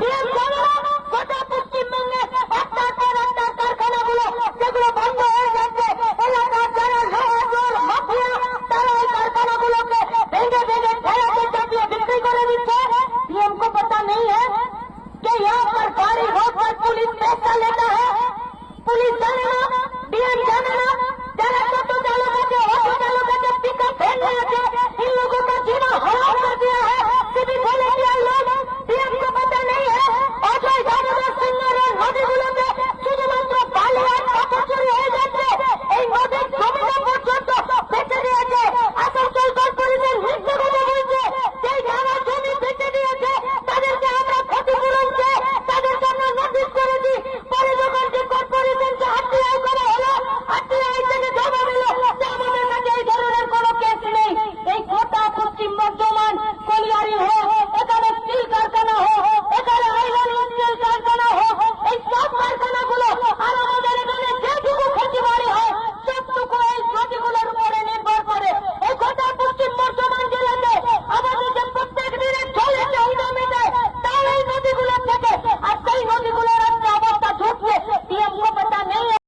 DM জানে না গোটা পশ্চিমবঙ্গে একটার পর একটা কারখানাগুলো যেগুলো বন্ধ হয়ে যাচ্ছে, এলাকার যারা লোহাজোর মাফিয়া তারা এই কারখানাগুলোকে ভেঙে ভেঙে ঠেলাতে চাপিয়ে বিক্রি করে দিচ্ছে। डीएम को पता नहीं है कि यहाँ पर सारी रोड पर पुलिस पैसा लेता है। पुलिस जाने ना, डीएम जाने ना, যারা টোটো চালক আছে, অটো চালক আছে, পিকআপ ভ্যান আছে,